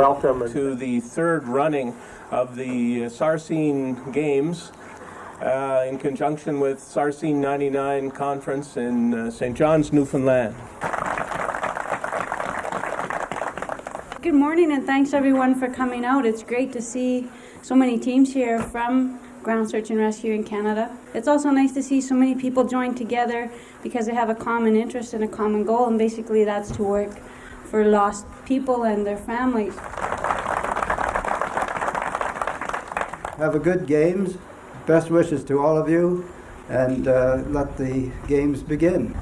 welcome to the third running of the Sarscene Games in conjunction with Sarscene 99 Conference in St. John's, Newfoundland. Good morning, and thanks everyone for coming out. It's great to see so many teams here from Ground Search and Rescue in Canada. It's also nice to see so many people join together because they have a common interest and a common goal, and basically that's to work for lost people and their families. Have a good games. Best wishes to all of you, and let the games begin.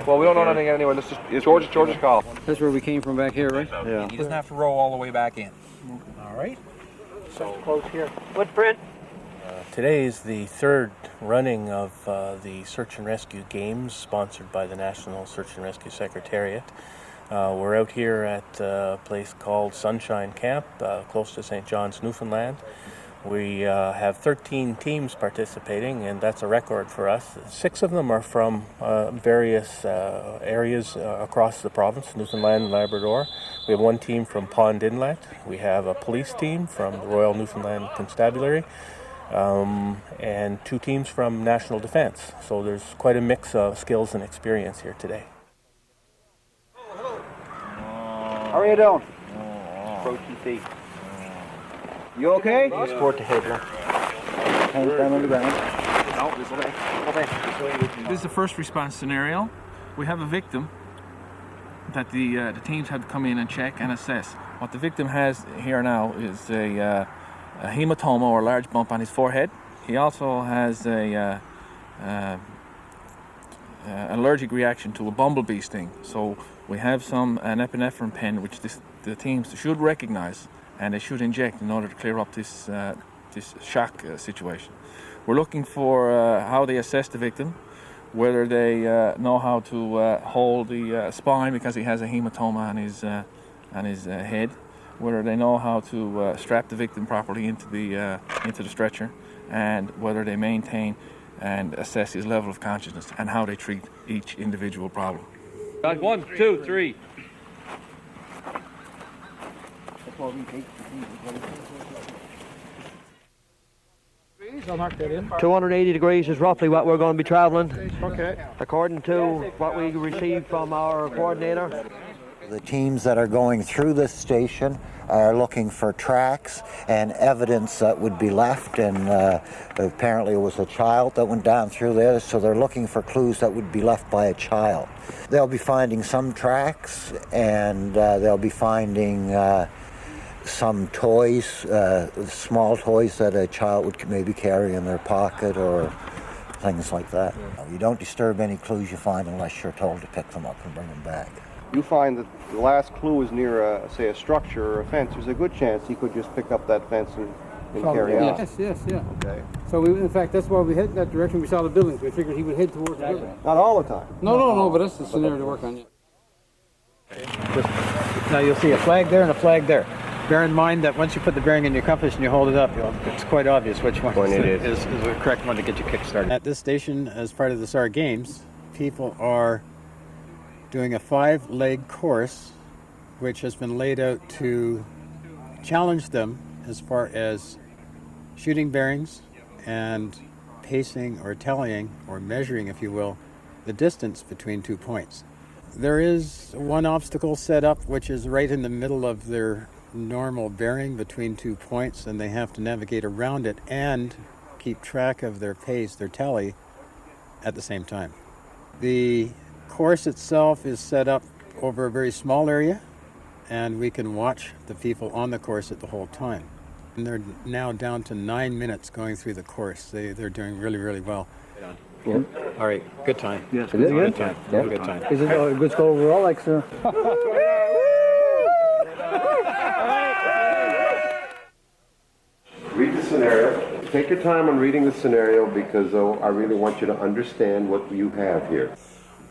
Well, we don't know anything anyway. This is George's call. That's where we came from back here, right? Yeah. He doesn't have to row all the way back in. All right. So close here. Footprint. Today is the third running of the Search and Rescue Games, sponsored by the National Search and Rescue Secretariat. We're out here at a place called Sunshine Camp, close to St. John's, Newfoundland. We have 13 teams participating, and that's a record for us. 6 of them are from various areas across the province, Newfoundland and Labrador. We have 1 team from Pond Inlet. We have a police team from the Royal Newfoundland Constabulary, and 2 teams from National Defence. So there's quite a mix of skills and experience here today. How are you doing? Approach and see. You okay? Sport to head. Hands down on the ground. No, this way. This is the first response scenario. We have a victim that the teams have to come in and check and assess. What the victim has here now is a hematoma, or a large bump on his forehead. He also has a allergic reaction to a bumblebee sting. So we have an epinephrine pen which the teams should recognize, and they should inject in order to clear up this shock situation. We're looking for how they assess the victim, whether they know how to hold the spine because he has a hematoma on his head, whether they know how to strap the victim properly into the stretcher, and whether they maintain and assess his level of consciousness, and how they treat each individual problem. 1, 2, 3. I'll mark that in. 280 degrees is roughly what we're going to be traveling, Okay. according to what we received from our coordinator. The teams that are going through this station are looking for tracks and evidence that would be left, and apparently it was a child that went down through there, so they're looking for clues that would be left by a child. They'll be finding some tracks, and they'll be finding some toys, small toys that a child would maybe carry in their pocket, or things like that. You don't disturb any clues you find unless you're told to pick them up and bring them back. You find that the last clue is near, say, a structure or a fence. There's a good chance he could just pick up that fence and carry on. Yes, yeah. Okay. So in fact, that's why we headed that direction. We saw the buildings. We figured he would head towards the building. Not all the time. No, but that's the scenario to work on. Now you'll see a flag there and a flag there. Bear in mind that once you put the bearing in your compass and you hold it up, it's quite obvious which one is the correct one to get you kick-started. At this station, as part of the SAR Games, people are doing a 5-leg course which has been laid out to challenge them as far as shooting bearings and pacing or tallying or measuring, if you will, the distance between 2 points. There is one obstacle set up which is right in the middle of their normal bearing between 2 points, and they have to navigate around it and keep track of their pace, their tally, at the same time. The course itself is set up over a very small area, and we can watch the people on the course at the whole time. And they're now down to 9 minutes going through the course. They're doing really, really well. Yeah. All right, good time. Yes, Good time. Yeah. Good time. Is it a good score overall, like, sir? Read the scenario. Take your time on reading the scenario, because I really want you to understand what you have here.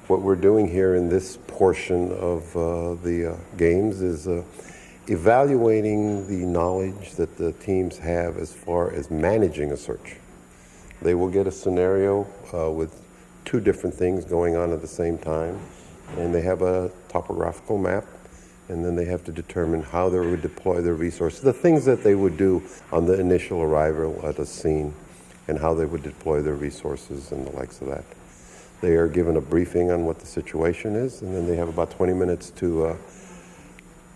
What we're doing here in this portion of the games is evaluating the knowledge that the teams have as far as managing a search. They will get a scenario with two different things going on at the same time, and they have a topographical map, and then they have to determine how they would deploy their resources, the things that they would do on the initial arrival at a scene, and how they would deploy their resources and the likes of that. They are given a briefing on what the situation is, and then they have about 20 minutes to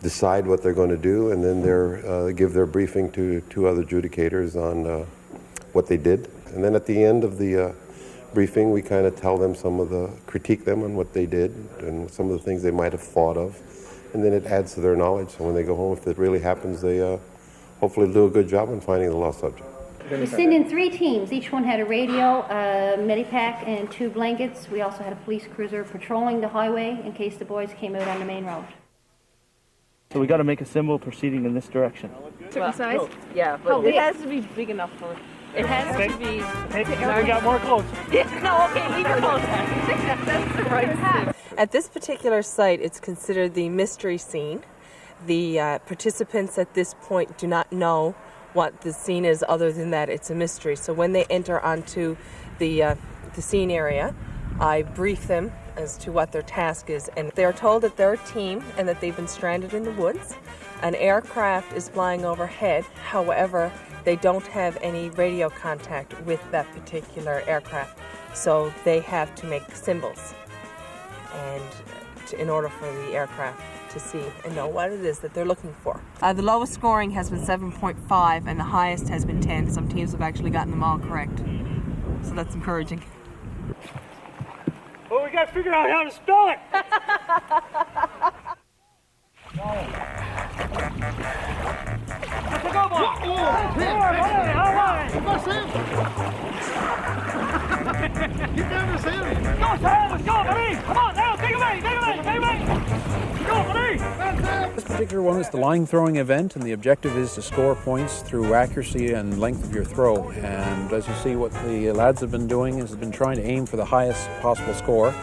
decide what they're going to do, and then they give their briefing to two other adjudicators on what they did. And then at the end of the briefing, we kind of tell them critique them on what they did and some of the things they might have thought of. And then it adds to their knowledge. So when they go home, if it really happens, they hopefully do a good job in finding the lost subject. We sent in 3 teams. Each one had a radio, a medipack, and 2 blankets. We also had a police cruiser patrolling the highway in case the boys came out on the main road. So we got to make a symbol proceeding in this direction. Different size? Yeah, but it has to be big enough for it. Has to be. Now we got more clothes. No, okay, leave your clothes. That's the right. At this particular site, it's considered the mystery scene. The participants at this point do not know what the scene is, other than that it's a mystery. So when they enter onto the scene area, I brief them as to what their task is, and they are told that they're a team and that they've been stranded in the woods. An aircraft is flying overhead, however, they don't have any radio contact with that particular aircraft, so they have to make symbols in order for the aircraft to see and know what it is that they're looking for. The lowest scoring has been 7.5 and the highest has been 10. Some teams have actually gotten them all correct, so that's encouraging. Well, we got to figure out how to spell it. Let's go, boy. All right. Get down there, Sammy. Go, Sam. Let's go, buddy. Come on, now. Take away. Go, buddy. This particular one is the line throwing event, and the objective is to score points through accuracy and length of your throw. And as you see, what the lads have been doing is been trying to aim for the highest possible score.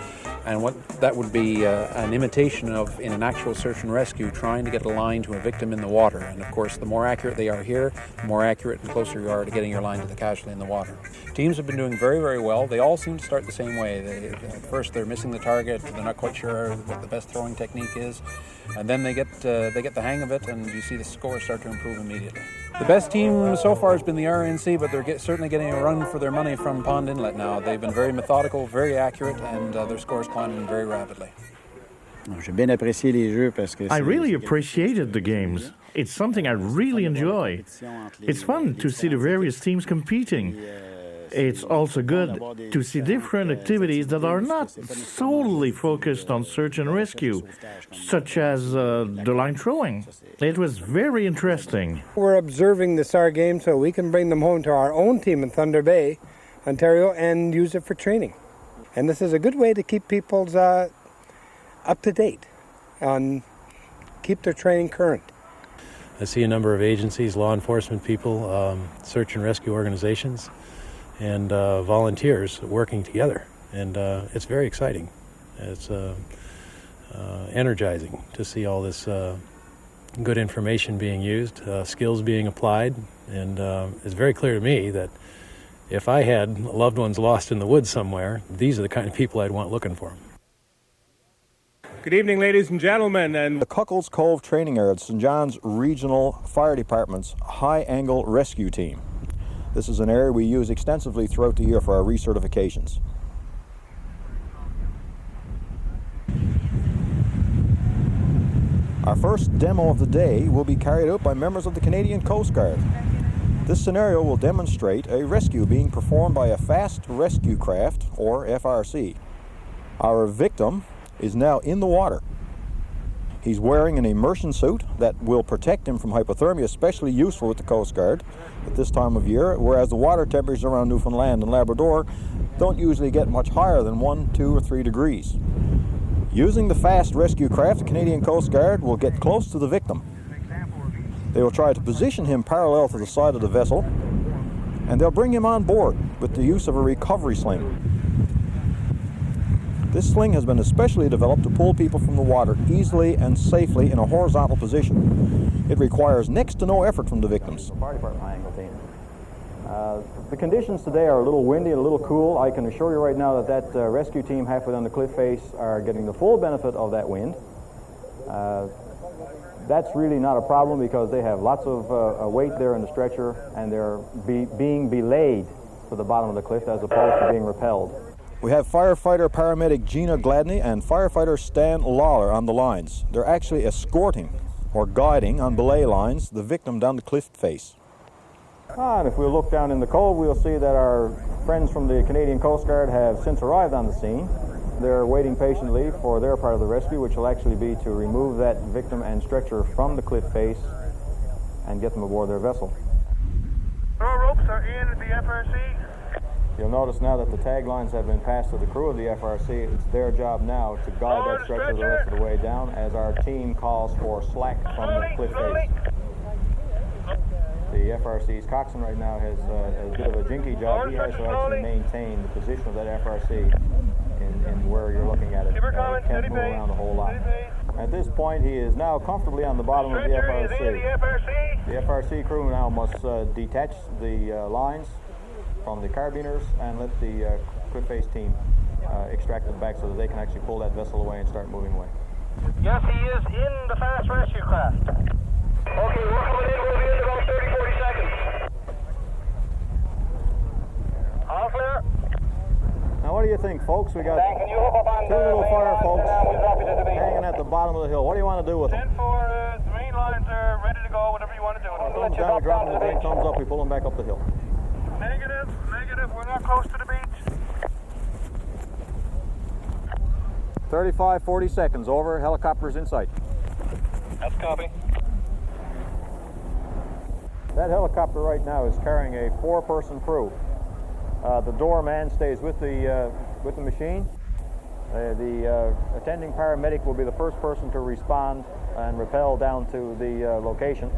And what that would be an imitation of, in an actual search and rescue, trying to get a line to a victim in the water. And of course, the more accurate they are here, the more accurate and closer you are to getting your line to the casualty in the water. Teams have been doing very, very well. They all seem to start the same way. At first, they're missing the target. They're not quite sure what the best throwing technique is. And then they get the hang of it, and you see the scores start to improve immediately. The best team so far has been the RNC, but they're certainly getting a run for their money from Pond Inlet now. They've been very methodical, very accurate, and their scores climbing very rapidly. I really appreciated the games. It's something I really enjoy. It's fun to see the various teams competing. It's also good to see different activities that are not solely focused on search and rescue, such as the line throwing. It was very interesting. We're observing the SAR game so we can bring them home to our own team in Thunder Bay, Ontario, and use it for training. And this is a good way to keep people's up to date, keep their training current. I see a number of agencies, law enforcement people, search and rescue organizations, and volunteers working together, and it's very exciting. It's energizing to see all this good information being used, skills being applied, and it's very clear to me that if I had loved ones lost in the woods somewhere, these are the kind of people I'd want looking for them. Good evening, ladies and gentlemen. And the Cuckold's Cove Training Area at St. John's Regional Fire Department's high-angle rescue team. This is an area we use extensively throughout the year for our recertifications. Our first demo of the day will be carried out by members of the Canadian Coast Guard. This scenario will demonstrate a rescue being performed by a fast rescue craft, or FRC. Our victim is now in the water. He's wearing an immersion suit that will protect him from hypothermia, especially useful with the Coast Guard at this time of year, whereas the water temperatures around Newfoundland and Labrador don't usually get much higher than 1, 2, or 3 degrees. Using the fast rescue craft, the Canadian Coast Guard will get close to the victim. They will try to position him parallel to the side of the vessel, and they'll bring him on board with the use of a recovery sling. This sling has been especially developed to pull people from the water easily and safely in a horizontal position. It requires next to no effort from the victims. The conditions today are a little windy and a little cool. I can assure you right now that rescue team halfway down the cliff face are getting the full benefit of that wind. That's really not a problem because they have lots of weight there in the stretcher, and they're being belayed to the bottom of the cliff as opposed to being repelled. We have firefighter paramedic Gina Gladney and firefighter Stan Lawler on the lines. They're actually escorting or guiding on belay lines the victim down the cliff face. And if we look down in the cove, we'll see that our friends from the Canadian Coast Guard have since arrived on the scene. They're waiting patiently for their part of the rescue, which will actually be to remove that victim and stretcher from the cliff face and get them aboard their vessel. All ropes are in the FRC. You'll notice now that the taglines have been passed to the crew of the FRC. It's their job now to guide that stretcher the rest of the way down as our team calls for slack from the cliff face. The FRC's coxswain right now has a bit of a jinky job. He has to actually maintain the position of that FRC in where you're looking at it. He can't move around a whole lot. At this point, he is now comfortably on the bottom of the FRC. The FRC crew now must detach the lines from the carbiners and let the cliff face team extract them back so that they can actually pull that vessel away and start moving away. Yes, he is in the fast rescue craft. Okay, we're coming in. We'll be in about 30-40 seconds. All clear. Now, what do you think, folks? We got two little fire folks hanging at the bottom of the hill. What do you want to do with them? 10-4, the main lines are ready to go, whatever you want to do. Thumbs down, we drop them the drink, thumbs up, we pull them back up the hill. Negative, we're not close to the beach. 35-40 seconds, over, helicopter's in sight. That's copy. That helicopter right now is carrying a 4-person crew. The doorman stays with the machine. The attending paramedic will be the first person to respond and rappel down to the location.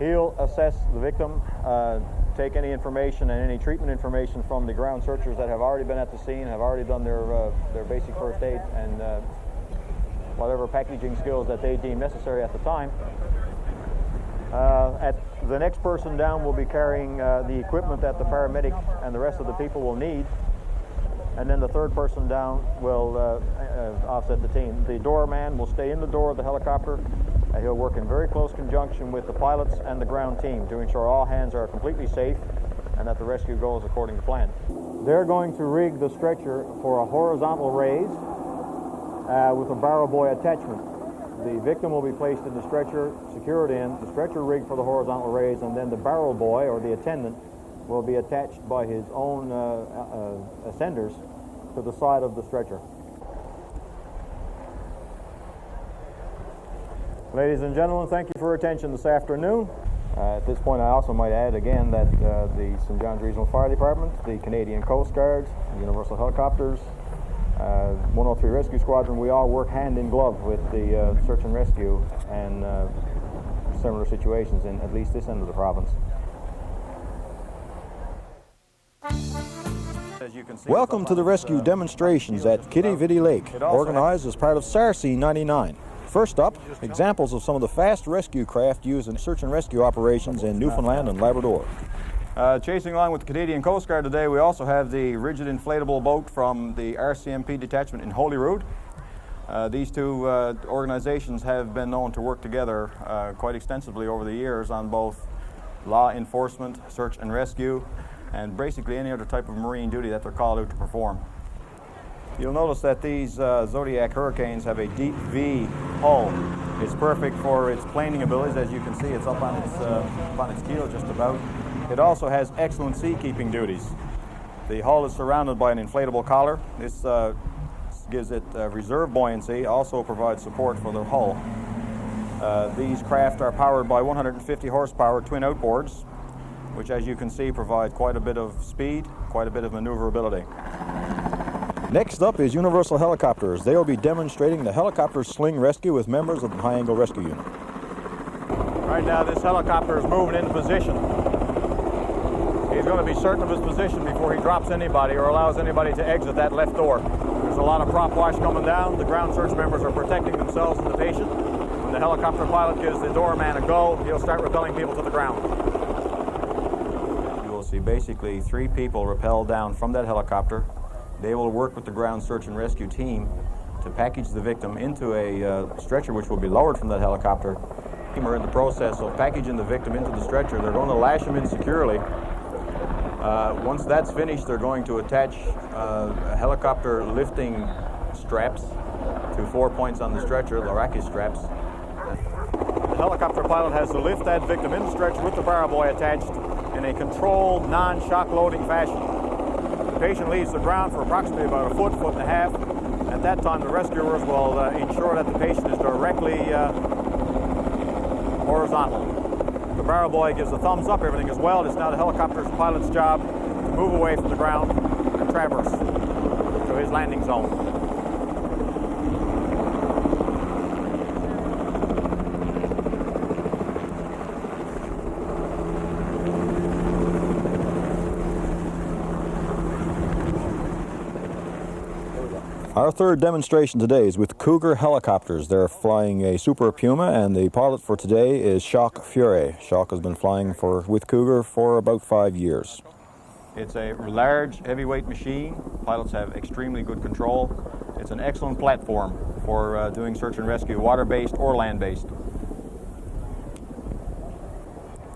He'll assess the victim, take any information and any treatment information from the ground searchers that have already been at the scene, have already done their basic first aid and whatever packaging skills that they deem necessary at the time. The next person down will be carrying the equipment that the paramedic and the rest of the people will need, and then the third person down will offset the team. The doorman will stay in the door of the helicopter, and he'll work in very close conjunction with the pilots and the ground team to ensure all hands are completely safe and that the rescue goes according to plan. They're going to rig the stretcher for a horizontal raise with a barrel buoy attachment. The victim will be placed in the stretcher, secured in, the stretcher rigged for the horizontal raise, and then the barrel boy, or the attendant, will be attached by his own ascenders to the side of the stretcher. Ladies and gentlemen, thank you for your attention this afternoon. At this point, I also might add again that the St. John's Regional Fire Department, the Canadian Coast Guard, Universal Helicopters, 103 Rescue Squadron, we all work hand in glove with the search and rescue and similar situations in at least this end of the province. Welcome to the rescue demonstrations at Kitty Vitty Lake, organized as part of Sarscene 99. First up, examples of some of the fast rescue craft used in search and rescue operations in Newfoundland and Labrador. Chasing along with the Canadian Coast Guard today, we also have the rigid inflatable boat from the RCMP detachment in Holyrood. These two organizations have been known to work together quite extensively over the years on both law enforcement, search and rescue, and basically any other type of marine duty that they're called out to perform. You'll notice that these Zodiac Hurricanes have a deep V hull. It's perfect for its planing abilities. As you can see, it's up on its keel just about. It also has excellent sea-keeping duties. The hull is surrounded by an inflatable collar. This gives it reserve buoyancy, also provides support for the hull. These craft are powered by 150 horsepower twin outboards, which, as you can see, provide quite a bit of speed, quite a bit of maneuverability. Next up is Universal Helicopters. They will be demonstrating the helicopter sling rescue with members of the High Angle Rescue Unit. Right now, this helicopter is moving into position. He's going to be certain of his position before he drops anybody or allows anybody to exit that left door. There's a lot of prop wash coming down. The ground search members are protecting themselves and the patient. When the helicopter pilot gives the doorman a go, he'll start rappelling people to the ground. You see basically 3 people rappel down from that helicopter. They will work with the ground search and rescue team to package the victim into a stretcher which will be lowered from that helicopter. We're in the process of packaging the victim into the stretcher. They're going to lash him in securely. Once that's finished, they're going to attach helicopter lifting straps to 4 points on the stretcher, the racket straps. The helicopter pilot has to lift that victim in the stretcher with the barrel buoy attached in a controlled, non-shock loading fashion. The patient leaves the ground for approximately about a foot, foot and a half. At that time, the rescuers will ensure that the patient is directly horizontal. The barrel buoy gives a thumbs up, everything is well. It's now the helicopter's pilot's job to move away from the ground and traverse to his landing zone. Our third demonstration today is with Cougar helicopters. They're flying a Super Puma, and the pilot for today is Jacques Furet. Jacques has been flying with Cougar for about 5 years. It's a large, heavyweight machine. Pilots have extremely good control. It's an excellent platform for doing search and rescue, water-based or land-based.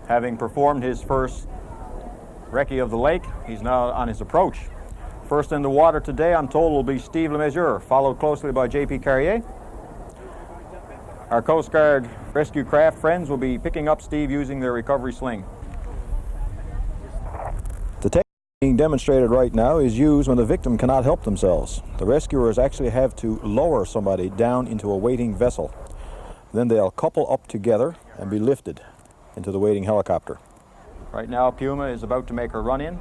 Having performed his first recce of the lake, he's now on his approach. First in the water today, I'm told, will be Steve Lemesurier, followed closely by J.P. Carrier. Our Coast Guard rescue craft friends will be picking up Steve using their recovery sling. The technique being demonstrated right now is used when the victim cannot help themselves. The rescuers actually have to lower somebody down into a waiting vessel. Then they'll couple up together and be lifted into the waiting helicopter. Right now, Cougar is about to make her run in,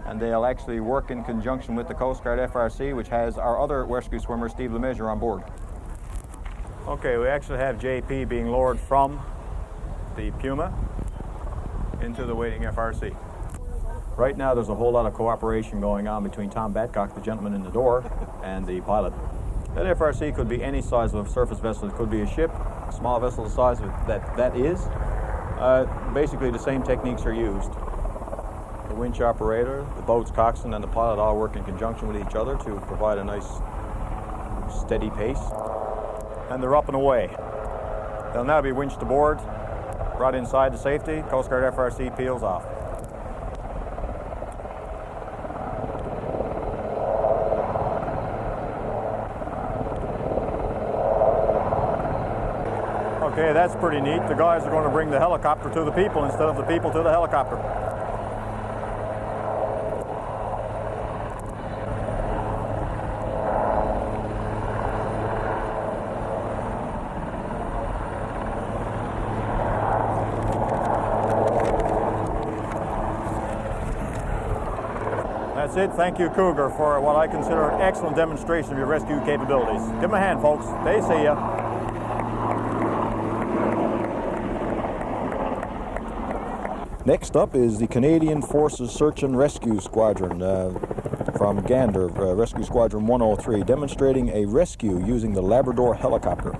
and they'll actually work in conjunction with the Coast Guard FRC, which has our other rescue swimmer, Steve Lemesurier, on board. Okay, we actually have JP being lowered from the Puma into the waiting FRC. Right now, there's a whole lot of cooperation going on between Tom Badcock, the gentleman in the door, and the pilot. That FRC could be any size of a surface vessel. It could be a ship, a small vessel the size of that is. Basically, the same techniques are used. The winch operator, the boat's coxswain, and the pilot all work in conjunction with each other to provide a nice, steady pace. And they're up and away. They'll now be winched aboard, brought inside to safety. Coast Guard FRC peels off. Okay, that's pretty neat. The guys are going to bring the helicopter to the people instead of the people to the helicopter. That's it. Thank you, Cougar, for what I consider an excellent demonstration of your rescue capabilities. Give them a hand, folks. They see ya. Next up is the Canadian Forces Search and Rescue Squadron from Gander, Rescue Squadron 103, demonstrating a rescue using the Labrador helicopter.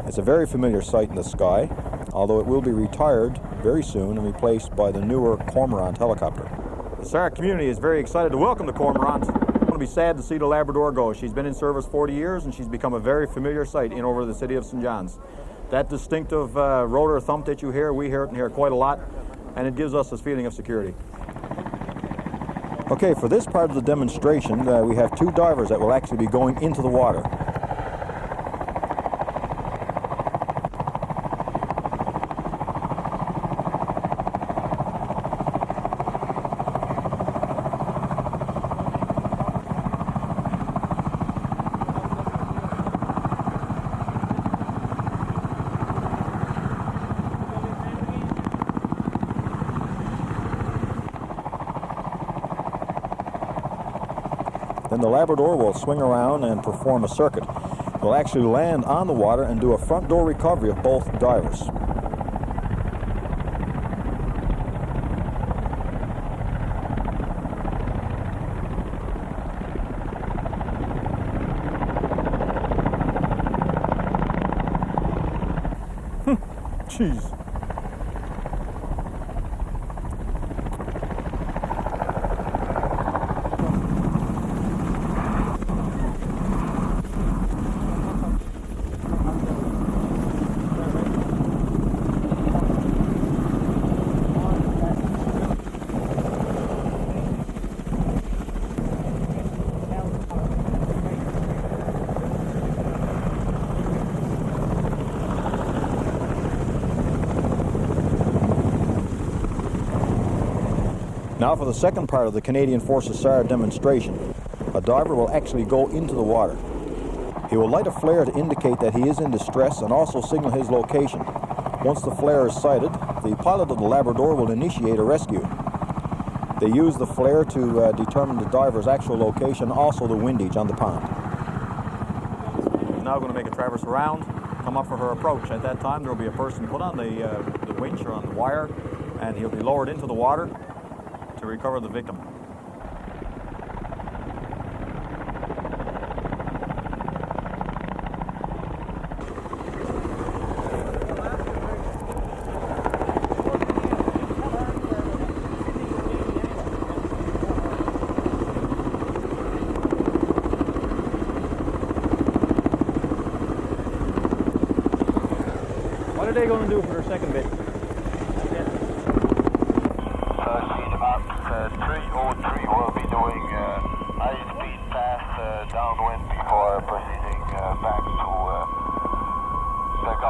It's a very familiar sight in the sky, although it will be retired very soon and replaced by the newer Cormorant helicopter. The Sark community is very excited to welcome the Cormorant. It's going to be sad to see the Labrador go. She's been in service 40 years and she's become a very familiar sight in over the city of St. John's. That distinctive rotor thump that you hear, we hear it in here quite a lot, and it gives us this feeling of security. Okay, for this part of the demonstration, we have 2 divers that will actually be going into the water. Then the Labrador will swing around and perform a circuit. We'll actually land on the water and do a front door recovery of both divers. Jeez. Now for the second part of the Canadian Forces SAR demonstration. A diver will actually go into the water. He will light a flare to indicate that he is in distress and also signal his location. Once the flare is sighted, the pilot of the Labrador will initiate a rescue. They use the flare to determine the diver's actual location, also the windage on the pond. He's now going to make a traverse around, come up for her approach. At that time, there will be a person put on the winch or on the wire, and he'll be lowered into the water to recover the victim. What are they going to do for their second bit? Sarscene up 303 will be doing high-speed pass downwind before proceeding back to back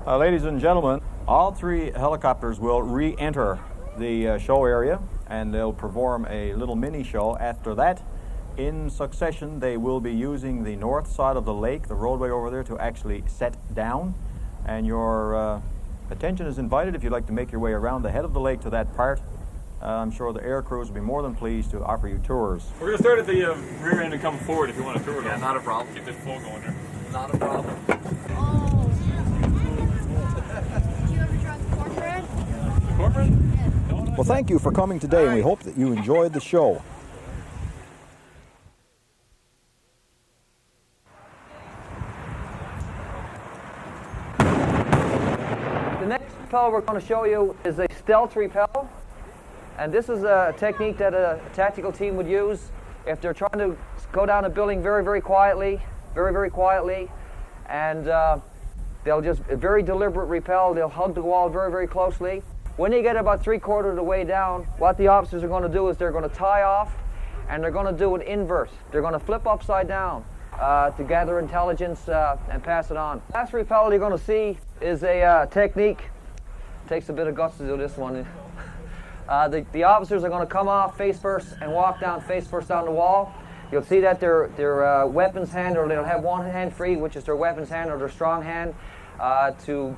out. Ladies and gentlemen, all three helicopters will re-enter the show area, and they'll perform a little mini show. After that, in succession, they will be using the north side of the lake, the roadway over there, to actually set down. And your attention is invited if you'd like to make your way around the head of the lake to that part. I'm sure the air crews will be more than pleased to offer you tours. We're going to start at the rear end and come forward if you want a tour. Yeah, not a problem. Keep this flow going there. Not a problem. Well, thank you for coming today, and we hope that you enjoyed the show. The next repel we're going to show you is a stealth repel. And this is a technique that a tactical team would use if they're trying to go down a building very, very quietly, and they'll just very deliberate repel. They'll hug the wall very, very closely. When they get about 3/4 of the way down, what the officers are going to do is they're going to tie off, and they're going to do an invert. They're going to flip upside down to gather intelligence and pass it on. The last repel you're going to see is a technique. Takes a bit of guts to do this one. The officers are going to come off face first and walk down face first down the wall. You'll see that their weapons hand, or they'll have one hand free, which is their weapons hand or their strong hand, to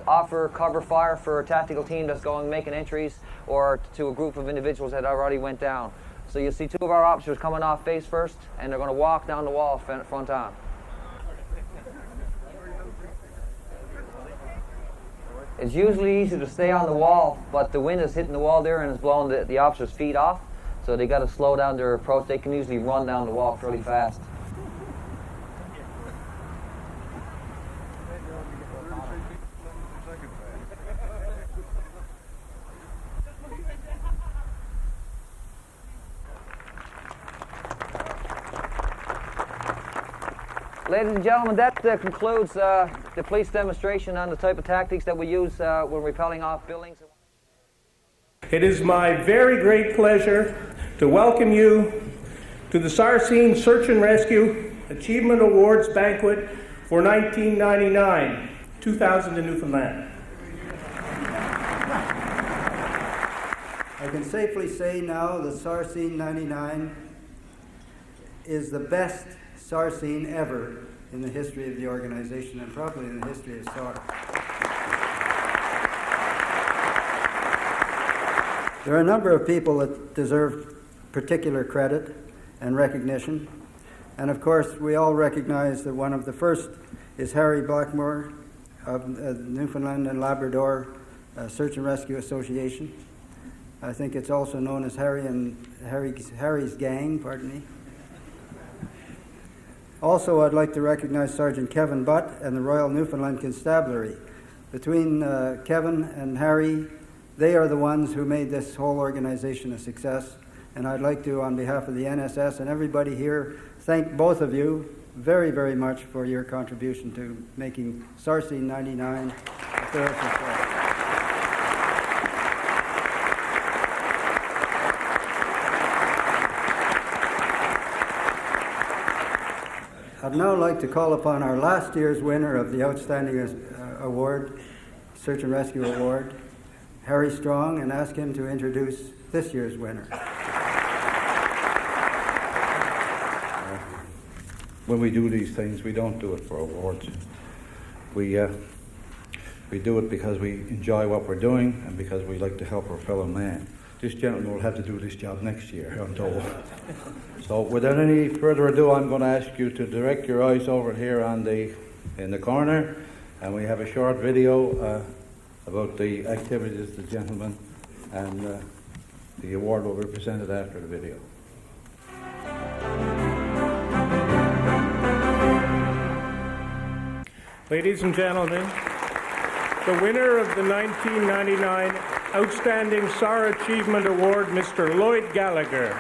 offer cover fire for a tactical team that's going making entries, or to a group of individuals that already went down. So you'll see two of our officers coming off face first, and they're going to walk down the wall front on. It's usually easy to stay on the wall, but the wind is hitting the wall there and it's blowing the officers' feet off, so they got to slow down their approach. They can usually run down the wall fairly fast. Ladies and gentlemen, that concludes the police demonstration on the type of tactics that we use when repelling off buildings. It is my very great pleasure to welcome you to the Sarscene Search and Rescue Achievement Awards Banquet for 1999, 2000 in Newfoundland. I can safely say now that Sarscene 99 is the best Sarscene ever in the history of the organization, and probably in the history of SAR. There are a number of people that deserve particular credit and recognition, and of course we all recognize that one of the first is Harry Blackmore of Newfoundland and Labrador Search and Rescue Association. I think it's also known as Harry's Gang, pardon me. Also, I'd like to recognize Sergeant Kevin Butt and the Royal Newfoundland Constabulary. Between Kevin and Harry, they are the ones who made this whole organization a success. And I'd like to, on behalf of the NSS and everybody here, thank both of you very, very much for your contribution to making Sarscene 99 a thorough success. I'd now like to call upon our last year's winner of the Outstanding Award, Search and Rescue Award, Harry Strong, and ask him to introduce this year's winner. When we do these things, we don't do it for awards. We do it because we enjoy what we're doing and because we like to help our fellow man. This gentleman will have to do this job next year, I'm told. So without any further ado, I'm going to ask you to direct your eyes over here in the corner, and we have a short video about the activities of the gentleman, and the award will be presented after the video. Ladies and gentlemen, the winner of the 1999 Outstanding SAR Achievement Award, Mr. Lloyd Gallagher.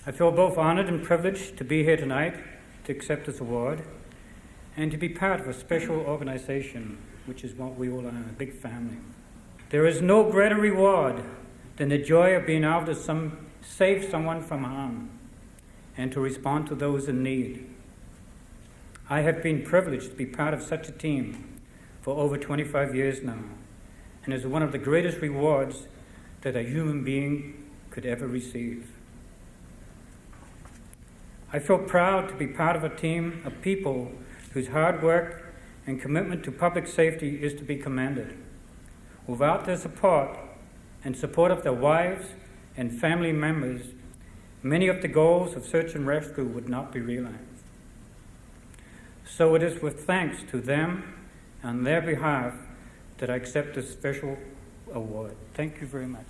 I feel both honored and privileged to be here tonight to accept this award and to be part of a special organization, which is what we all are, a big family. There is no greater reward than the joy of being able to save someone from harm and to respond to those in need. I have been privileged to be part of such a team for over 25 years now, and is one of the greatest rewards that a human being could ever receive. I feel proud to be part of a team of people whose hard work and commitment to public safety is to be commended. Without their support and support of their wives and family members, many of the goals of search and rescue would not be realized. So it is with thanks to them on their behalf that I accept this special award. Thank you very much.